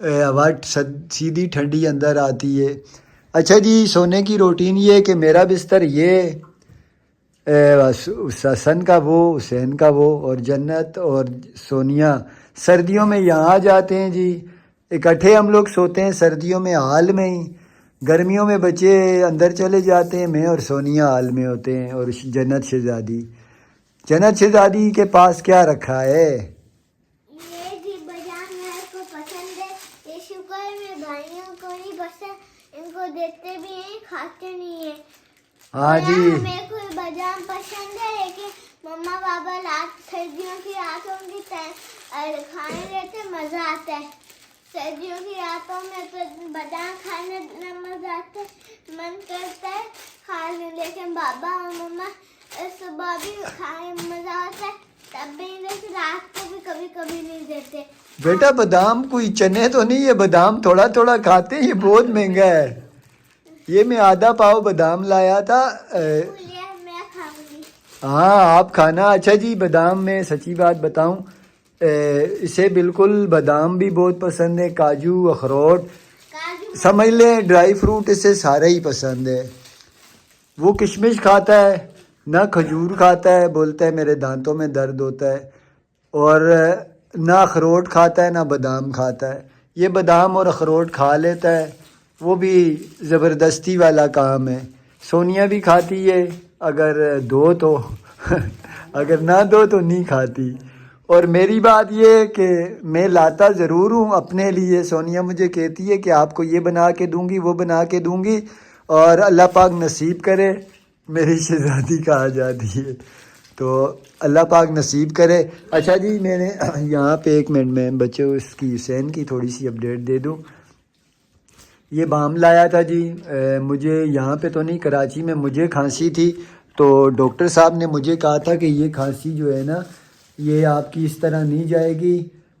ہوا سیدھی ٹھنڈی اندر آتی ہے. اچھا جی سونے کی روٹین یہ ہے کہ میرا بستر یہ حسن کا وہ حسین کا وہ اور جنت اور سونیا سردیوں میں یہاں جاتے ہیں جی. اکٹھے ہم لوگ سوتے ہیں سردیوں میں ہال میں ہی. گرمیوں میں بچے اندر چلے جاتے ہیں, میں اور سونیا ہال میں ہوتے ہیں. اور جنت شہزادی کے پاس کیا رکھا ہے؟ یہ جی بجان میرے کو پسند ہے. یہ شکر ہے میرے بھائیوں کو نہیں پسند, ان کو دیتے بھی ہیں کھاتے نہیں ہیں. ہاں جی میرے کو یہ بادام پسند ہے لیکن مما بابا سردیوں کی راتوں کی کھانے دیتے مزہ آتا ہے. سردیوں کی راتوں میں تو بادام کھانے میں مزہ آتا ہے, من کرتا ہے کھا لیں, لیکن بابا اور مما صبح بھی کھانے میں مزہ آتا ہے تب بھی نہیں دیتے, رات کو بھی کبھی کبھی نہیں دیتے. بیٹا بادام کوئی چنے تو نہیں ہے, بادام تھوڑا تھوڑا کھاتے ہیں, یہ بہت مہنگا ہے. یہ میں آدھا پاؤ بادام لایا تھا. بولیے میں کھاؤں گی. ہاں آپ کھانا. اچھا جی بادام میں سچی بات بتاؤں, اسے بالکل بادام بھی بہت پسند ہے, کاجو اخروٹ کاجو سمجھ لیں ڈرائی فروٹ اسے سارے ہی پسند ہے. وہ کشمش کھاتا ہے نہ کھجور کھاتا ہے, بولتا ہے میرے دانتوں میں درد ہوتا ہے. اور نہ اخروٹ کھاتا ہے نہ بادام کھاتا ہے. یہ بادام اور اخروٹ کھا لیتا ہے, وہ بھی زبردستی والا کام ہے. سونیا بھی کھاتی ہے اگر دو تو اگر نہ دو تو نہیں کھاتی. اور میری بات یہ ہے کہ میں لاتا ضرور ہوں اپنے لیے. سونیا مجھے کہتی ہے کہ آپ کو یہ بنا کے دوں گی وہ بنا کے دوں گی, اور اللہ پاک نصیب کرے میری شہزادی کہا جاتی ہے تو اللہ پاک نصیب کرے. اچھا جی میں نے یہاں پہ ایک منٹ میں بچے اس کی حسین کی تھوڑی سی اپڈیٹ دے دوں. یہ بام لایا تھا جی, مجھے یہاں پہ تو نہیں کراچی میں مجھے کھانسی تھی, تو ڈاکٹر صاحب نے مجھے کہا تھا کہ یہ کھانسی جو ہے نا یہ آپ کی اس طرح نہیں جائے گی.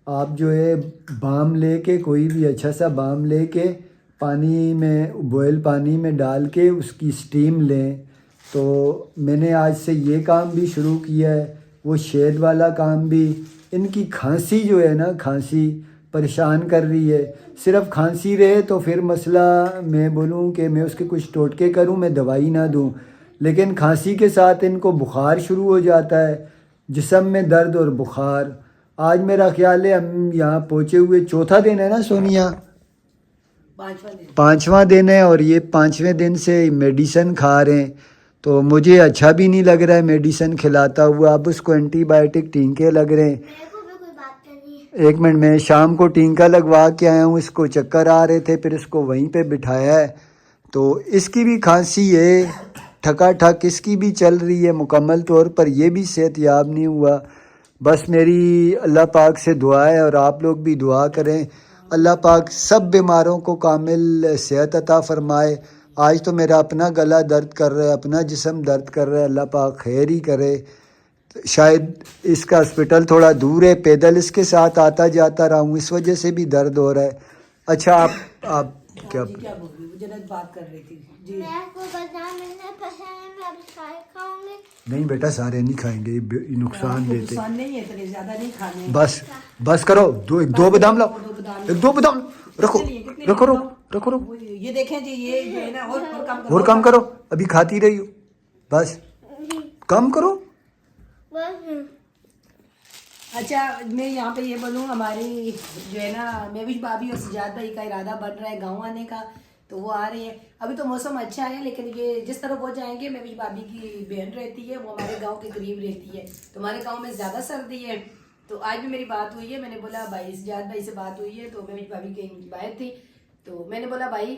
آپ جو ہے بام لے کے, کوئی بھی اچھا سا بام لے کے پانی میں بوائل پانی میں ڈال کے اس کی سٹیم لیں. تو میں نے آج سے یہ کام بھی شروع کیا ہے, وہ شہد والا کام بھی. ان کی کھانسی جو ہے نا کھانسی پریشان کر رہی ہے. صرف کھانسی رہے تو پھر مسئلہ میں بولوں کہ میں اس کے کچھ ٹوٹکے کروں, میں دوائی نہ دوں, لیکن کھانسی کے ساتھ ان کو بخار شروع ہو جاتا ہے, جسم میں درد اور بخار. آج میرا خیال ہے ہم یہاں پہنچے ہوئے چوتھا دن ہے نا سونیا, 5واں دن ہے, اور یہ 5ویں دن سے میڈیسن کھا رہے ہیں. تو مجھے اچھا بھی نہیں لگ رہا ہے میڈیسن کھلاتا ہوا. اب اس کو اینٹی بائیوٹک ٹینکے لگ رہے ہیں. میرے کو بھی کوئی بات کرنی ہے. ایک منٹ میں شام کو ٹینکا لگوا کے آیا ہوں, اس کو چکر آ رہے تھے, پھر اس کو وہیں پہ بٹھایا ہے. تو اس کی بھی کھانسی ہے, ٹھکا ٹھک اس کی بھی چل رہی ہے مکمل طور پر, یہ بھی صحت یاب نہیں ہوا. بس میری اللہ پاک سے دعا ہے, اور آپ لوگ بھی دعا کریں اللہ پاک سب بیماروں کو کامل صحت عطا فرمائے. آج تو میرا اپنا گلا درد کر رہا ہے, اپنا جسم درد کر رہا ہے, اللہ پاک خیر ہی کرے. شاید اس کا ہاسپٹل تھوڑا دور ہے, پیدل اس کے ساتھ آتا جاتا رہا ہوں, اس وجہ سے بھی درد ہو رہا ہے. اچھا آپ کیا کیا بول رہی ہو؟ جنت بات کر رہی تھی جی. میرے کو بادام ملنا پسند ہے, میں اب سارے کھاؤں گی. نہیں بیٹا سارے نہیں کھائیں گے, یہ نقصان دیتے. نقصان نہیں ہے, اتنے زیادہ نہیں کھانے. بس کرو, دو بادام لاؤ, ایک دو بادام رکھو رکھو رکھو رکھو. یہ دیکھیں جی, یہ جو ہے نا اور کم کرو, ابھی کھاتی رہی ہو, بس کم کرو. اچھا میں یہاں پہ یہ بولوں, ہماری جو ہے نا میوش بھابھی اور سجاد بھائی کا ارادہ بن رہا ہے گاؤں آنے کا, تو وہ آ رہے ہیں. ابھی تو موسم اچھا ہے, لیکن یہ جس طرح وہ جائیں گے, میوش بھابھی کی بہن رہتی ہے, وہ ہمارے گاؤں کے قریب رہتی ہے, تو ہمارے گاؤں میں زیادہ سردی ہے. تو آج بھی میری بات ہوئی ہے, میں نے بولا بھائی سجاد بھائی سے بات ہوئی ہے, تو میوش بھابھی کی بات تھی, تو میں نے بولا بھائی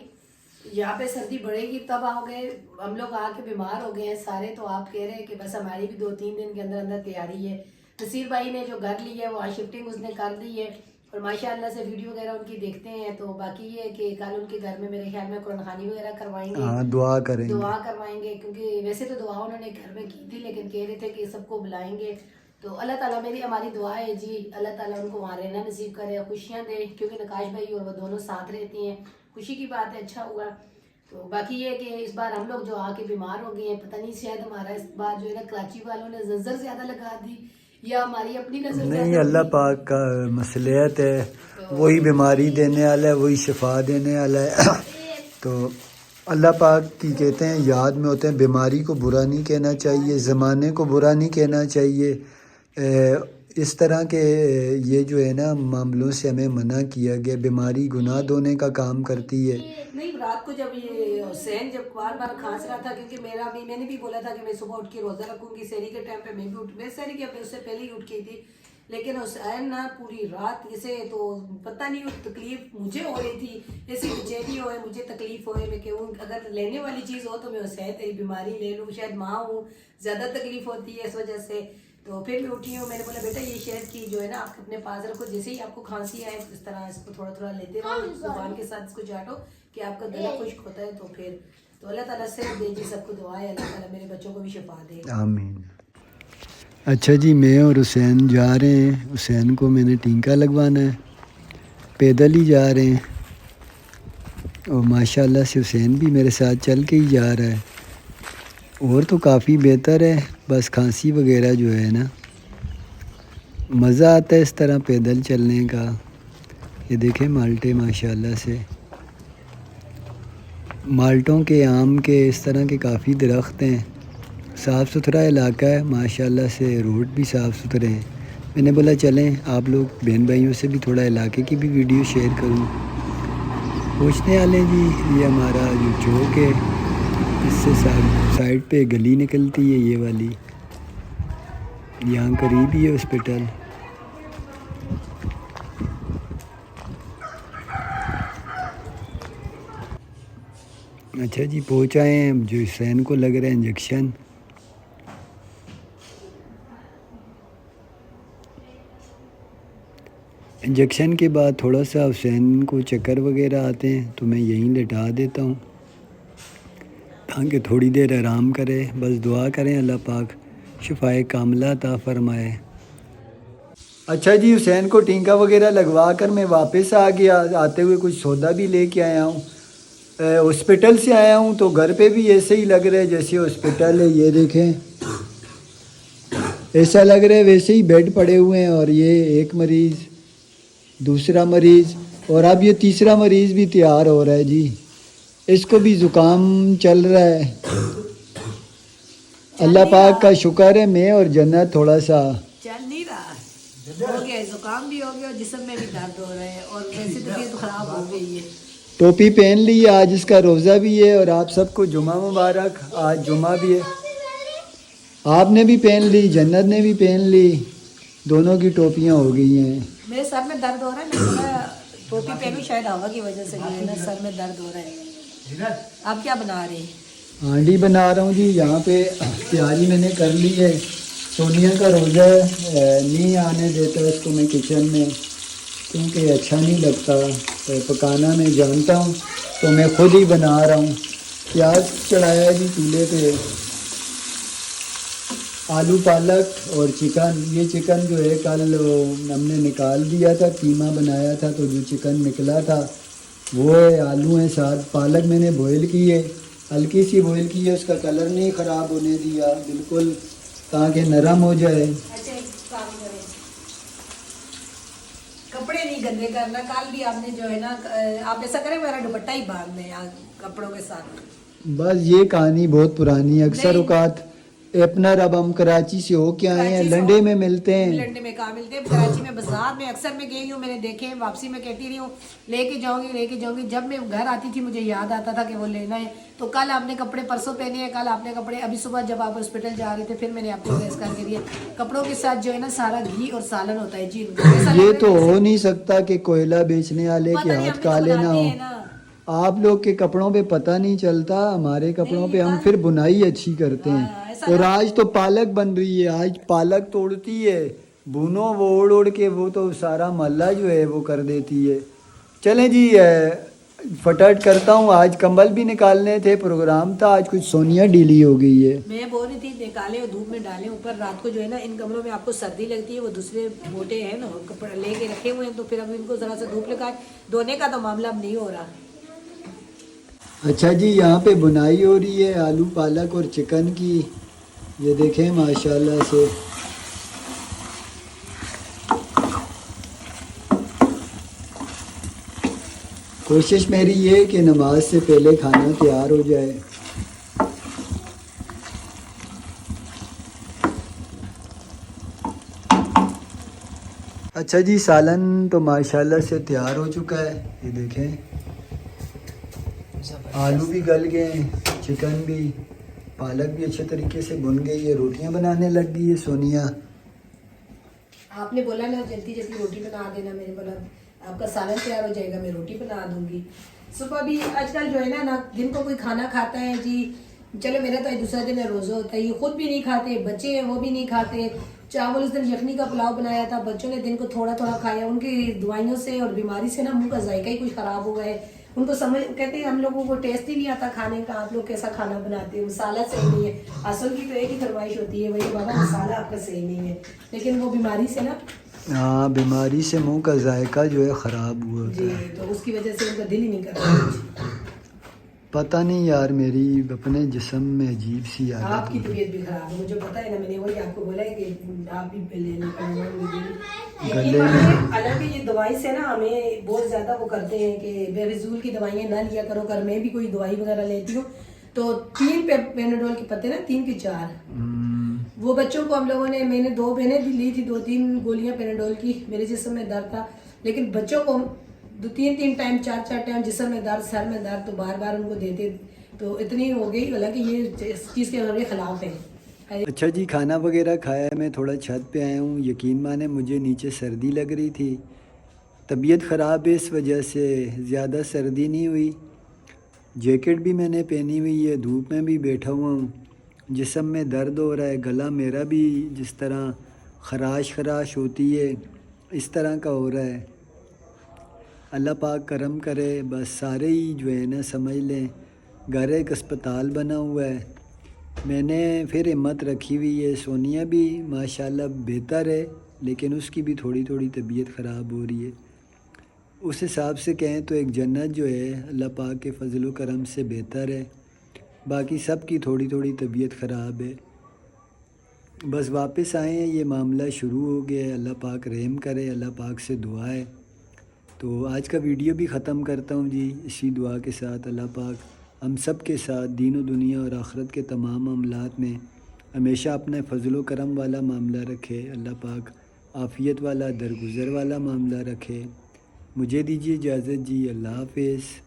یہاں پہ سردی بڑھے گی تب آؤ گے, ہم لوگ آ کے بیمار ہو گئے ہیں سارے, تو آپ کہہ رہے ہیں کہ بس ہماری بھی 2-3 دن کے اندر اندر تیاری ہے. نصیر بھائی نے جو گھر لی ہے وہ شفٹنگ اس نے کر دی ہے, اور ماشاءاللہ سے ویڈیو وغیرہ ان کی دیکھتے ہیں. تو باقی یہ ہے کہ کل ان کے گھر میں میرے خیال میں قرآن خوانی وغیرہ کروائیں گے. ہاں دعا کریں گے, دعا کروائیں گے, کیونکہ ویسے تو دعا انہوں نے گھر میں کی تھی, لیکن کہہ رہے تھے کہ سب کو بلائیں گے. تو اللہ تعالیٰ میری ہماری دعا ہے جی, اللہ تعالیٰ ان کو وہاں رہنا نصیب کرے, خوشیاں دے, کیونکہ نقاش بھائی اور وہ دونوں ساتھ رہتے ہیں, خوشی کی بات ہے, اچھا ہوا. تو باقی یہ ہے کہ اس بار ہم لوگ جو آ کے بیمار ہو گئے ہیں, پتہ نہیں شاید ہمارا اس بار جو ہے نا کراچی والوں نے نظر زیادہ لگا دی, یا ہماری اپنی نظر نہیں اللہ پاک کا مصلحت ہے. وہی بیماری دینے والا ہے, وہی شفا دینے والا ہے. تو اللہ پاک کی کہتے ہیں یاد میں ہوتے ہیں. بیماری کو برا نہیں کہنا چاہیے, زمانے کو برا نہیں کہنا چاہیے. اس طرح کے یہ جو ہے نا معاملوں سے ہمیں منع کیا گیا. بیماری گناہ دھونے کا کام کرتی ہے. نہیں, رات کو جب یہ حسین جب بار بار کھانس رہا تھا, کیونکہ میں نے بھی بولا تھا کہ میں صبح اٹھ کے روزہ رکھوں گی, سحری کے ٹائم پہ میں بھی میں سحری کے اس سے پہلے ہی اٹھ گئی تھی. لیکن حسین نا پوری رات اسے تو پتہ نہیں تکلیف مجھے ہو رہی تھی, ایسی بےچینی ہوئے, مجھے تکلیف ہوئے. میں کہوں اگر لینے والی چیز ہو تو میں حسین تیری بیماری لے لوں, شاید ماں ہوں, زیادہ تکلیف ہوتی ہے اس وجہ سے. تو پھر میں اٹھی ہوں, میں نے بولا بیٹا یہ شہد کی جو ہے نا آپ اپنے پاس رکھو, جیسے ہی آپ کو کھانسی آئے اس طرح اس کو تھوڑا تھوڑا لیتے رہو, زبان کے ساتھ اس کو چاٹو کہ آپ کا گلا خشک ہوتا ہے. تو پھر تو اللہ تعالیٰ سے دیجیے سب کو دعا ہے, اللہ تعالیٰ میرے بچوں کو بھی شفا دے. آمین. اچھا جی, میں اور حسین جا رہے ہیں. حسین کو میں نے ٹینکا لگوانا ہے, پیدل ہی جا رہے ہیں. اور ماشاءاللہ سے حسین بھی میرے ساتھ چل کے ہی جا رہا ہے. اور تو کافی بہتر ہے, بس کھانسی وغیرہ جو ہے نا, مزہ آتا ہے اس طرح پیدل چلنے کا. یہ دیکھیں مالٹے ماشاءاللہ سے, مالٹوں کے, آم کے, اس طرح کے کافی درخت ہیں. صاف ستھرا علاقہ ہے ماشاءاللہ سے, روڈ بھی صاف ستھرے ہیں. میں نے بولا چلیں آپ لوگ بہن بھائیوں سے بھی تھوڑا علاقے کی بھی ویڈیو شیئر کروں. پوچھنے والے جی, یہ ہمارا جو چوک ہے اس سے سائڈ پہ گلی نکلتی ہے یہ والی, یہاں قریب ہی ہے ہاسپٹل. اچھا جی, پہنچ آئے ہیں. جو حسین کو لگ رہا ہے انجیکشن. انجیکشن کے بعد تھوڑا سا حسین کو چکر وغیرہ آتے ہیں تو میں یہیں لٹا دیتا ہوں تاکہ تھوڑی دیر آرام کرے. بس دعا کریں اللہ پاک شفائے کاملہ عطا فرمائے. اچھا جی, حسین کو ٹینکا وغیرہ لگوا کر میں واپس آ گیا. آتے ہوئے کچھ سودا بھی لے کے آیا ہوں. ہاسپٹل سے آیا ہوں تو گھر پہ بھی ایسے ہی لگ رہا ہے جیسے ہاسپٹل ہے. یہ دیکھیں ایسا لگ رہا ہے ویسے ہی بیڈ پڑے ہوئے ہیں. اور یہ ایک مریض, دوسرا مریض, اور اب یہ تیسرا مریض بھی تیار ہو رہا ہے جی. اس کو بھی زکام چل رہا ہے. اللہ پاک کا شکر ہے, میں اور جنت تھوڑا سا چل نہیں رہا, ہو گیا زکام بھی ہو گیا, جسم میں بھی درد ہو رہا ہے, اور ویسے طبیعت خراب ہو گئی ہے. ٹوپی پہن لی ہے, آج اس کا روزہ بھی ہے. اور آپ سب کو جمعہ مبارک. آج جمعہ بھی ہے. آپ نے بھی پہن لی, جنت نے بھی پہن لی, دونوں کی ٹوپیاں ہو گئی ہیں. میرے سر میں درد ہو رہا ہے, میں ٹوپی پہنوں شاید ہوا کی وجہ سے جو ہے نا سر میں درد ہو رہا ہے. آپ کیا بنا رہے ہیں؟ ہانڈی بنا رہا ہوں جی. یہاں پہ تیاری میں نے کر لی ہے. سونیا کا روزہ نہیں آنے دیتا اس کو میں کچن میں, کیونکہ اچھا نہیں لگتا پکانا. میں جانتا ہوں تو میں خود ہی بنا رہا ہوں. پیاز چڑھایا ہے جی چولہے پہ. آلو پالک اور چکن. یہ چکن جو ہے کل ہم نے نکال دیا تھا, قیمہ بنایا تھا, تو جو چکن نکلا تھا وہ ہے. آلو ہیں ساتھ. پالک میں نے بوائل کی ہے, ہلکی سی بوائل کی ہے. اس کا کلر نہیں خراب ہونے دیا, بالکل تاکہ نرم ہو جائے. اچھا ایک کام کریں, کپڑے نہیں گندے کرنا. کل بھی آپ نے جو ہے نا, آپ ایسا کریں میرا دوپٹہ ہی باندھ لیں کپڑوں کے ساتھ. بس یہ کہانی بہت پرانی ہے. اکثر اوقات اپنا رب ہم کراچی سے ہو کے آئے ہیں, لنڈے میں ملتے ہیں. لنڈے میں کہاں ملتے ہیں, کراچی میں بازار میں اکثر میں گئی ہوں, میں نے دیکھے ہیں. واپسی میں کہتی رہی ہوں لے کے جاؤں گی. جب میں گھر آتی تھی مجھے یاد آتا تھا کہ وہ لینا ہے. تو کل آپ نے کپڑے پرسوں پہنے ہیں, کل آپ نے کپڑے ابھی صبح جب آپ ہاسپٹل جا رہے تھے پھر میں نے آپ کو گیس کر کے دیے. کپڑوں کے ساتھ جو ہے نا سارا گھی اور سالن ہوتا ہے جی. یہ تو ہو نہیں سکتا کہ کوئلہ بیچنے والے کے ہاتھ کالے نہ ہو. آپ لوگ کے کپڑوں پہ پتہ نہیں چلتا, ہمارے کپڑوں پہ ہم پھر بنائی اچھی کرتے ہیں. اور آج تو پالک بن رہی ہے. آج پالک توڑتی ہے, بھونو وہ اوڑ کے, وہ تو سارا محلہ جو ہے وہ کر دیتی ہے. چلیں جی فٹاٹ کرتا ہوں. آج کمبل بھی نکالنے تھے, پروگرام تھا آج. کچھ سونیا ڈیلی ہو گئی ہے. میں بول رہی تھی نکالے اور دھوپ میں ڈالیں اوپر. رات کو جو ہے نا ان کمروں میں آپ کو سردی لگتی ہے, وہ دوسرے موٹے ہیں نا کپڑے لے کے رکھے ہوئے ہیں, تو پھر اب ان کو ذرا سا دھوپ لگائے. دھونے کا تو معاملہ اب نہیں ہو رہا. اچھا جی, یہاں پہ بنائی ہو رہی ہے آلو پالک اور چکن کی. یہ دیکھیں ماشاءاللہ سے. کوشش میری یہ ہے کہ نماز سے پہلے کھانا تیار ہو جائے. اچھا جی، سالن تو ماشاءاللہ سے تیار ہو چکا ہے. یہ دیکھیں آلو بھی گل گئے ہیں، چکن بھی، پالک بھی اچھے طریقے سے بن گئی ہے. روٹیاں بنانے لگ گئی ہے سونیا. آپ نے بولا نا جلدی جلدی روٹی بنا دینا، میں نے بولا آپ کا سالن تیار ہو جائے گا، میں روٹی بنا دوں گی. صبح بھی آج کل جو ہے نا دن کو کوئی کھانا کھاتا ہے جی، چلو میرا تو دوسرا دن ہے روزہ ہوتا ہے، یہ خود بھی نہیں کھاتے، بچے ہیں وہ بھی نہیں کھاتے. چاول اس دن یخنی کا پلاؤ بنایا تھا، بچوں نے دن کو تھوڑا تھوڑا کھایا. ان کی دوائیوں سے اور بیماری سے نا منہ کا ذائقہ ہی کچھ خراب ہو گیا ہے. ان کو سمجھ کہتے ہیں ہم لوگوں کو ٹیسٹ ہی نہیں آتا کھانے کا، آپ لوگ کیسا کھانا بناتے ہیں، مسالہ صحیح نہیں ہے. اصل کی تو ایک ہی فرمائش ہوتی ہے وہی بابا مسالہ آپ کا صحیح نہیں ہے، لیکن وہ بیماری سے نا ہاں، بیماری سے منہ کا ذائقہ جو ہے خراب ہوا ہوتا جی، ہے. تو اس کی وجہ سے ان کا دل ہی نہیں کرتا. پتہ نہیں یار، میری اپنے جسم میں عجیب سی آپ عادت کی ہو گئی. طبیعت بھی خراب ہے، مجھے پتا ہے نا، میں نے وہی آپ کو بولا ہے کہ آپ بھی لے لیں. گلے میں حالانکہ یہ دوائی سے نا ہمیں بہت زیادہ وہ کرتے ہیں کہ بے فضول کی دوائیاں نہ لیا کرو. اگر میں بھی کوئی دوائی وغیرہ لیتی ہوں تو 3 پیناڈول کے پتے نا 3 کی 4 وہ بچوں کو ہم لوگوں نے، میں نے 2 بہنیں بھی لی تھی، 2-3 گولیاں پیناڈول کی. میرے جسم میں درد تھا، لیکن بچوں کو 2-3 ٹائم 4 ٹائم جسم میں درد، سر میں درد، تو بار بار ان کو دیتے تو اتنی ہو گئی. حالانکہ یہ اس چیز کے خلاف ہے. اچھا جی، کھانا وغیرہ کھایا ہے، میں تھوڑا چھت پہ آیا ہوں. یقین مانے مجھے نیچے سردی لگ رہی تھی. طبیعت خراب ہے اس وجہ سے، زیادہ سردی نہیں ہوئی. جیکٹ بھی میں نے پہنی ہوئی ہے، دھوپ میں بھی بیٹھا ہوا ہوں. جسم میں درد ہو رہا ہے، گلا میرا بھی جس طرح خراش خراش ہوتی ہے اس طرح کا ہو رہا ہے. اللہ پاک کرم کرے، بس سارے ہی جو ہے نا سمجھ لیں گھر ایک اسپتال بنا ہوا ہے. میں نے پھر ہمت رکھی ہوئی ہے. سونیا بھی ماشاءاللہ بہتر ہے، لیکن اس کی بھی تھوڑی تھوڑی طبیعت خراب ہو رہی ہے. اس حساب سے کہیں تو ایک جنت جو ہے اللہ پاک کے فضل و کرم سے بہتر ہے. باقی سب کی تھوڑی تھوڑی طبیعت خراب ہے. بس واپس آئے ہیں، یہ معاملہ شروع ہو گیا ہے. اللہ پاک رحم کرے، اللہ پاک سے دعا ہے. تو آج کا ویڈیو بھی ختم کرتا ہوں جی اسی دعا کے ساتھ. اللہ پاک ہم سب کے ساتھ دین و دنیا اور آخرت کے تمام معاملات میں ہمیشہ اپنے فضل و کرم والا معاملہ رکھے. اللہ پاک عافیت والا، درگزر والا معاملہ رکھے. مجھے دیجیے اجازت جی، اللہ حافظ.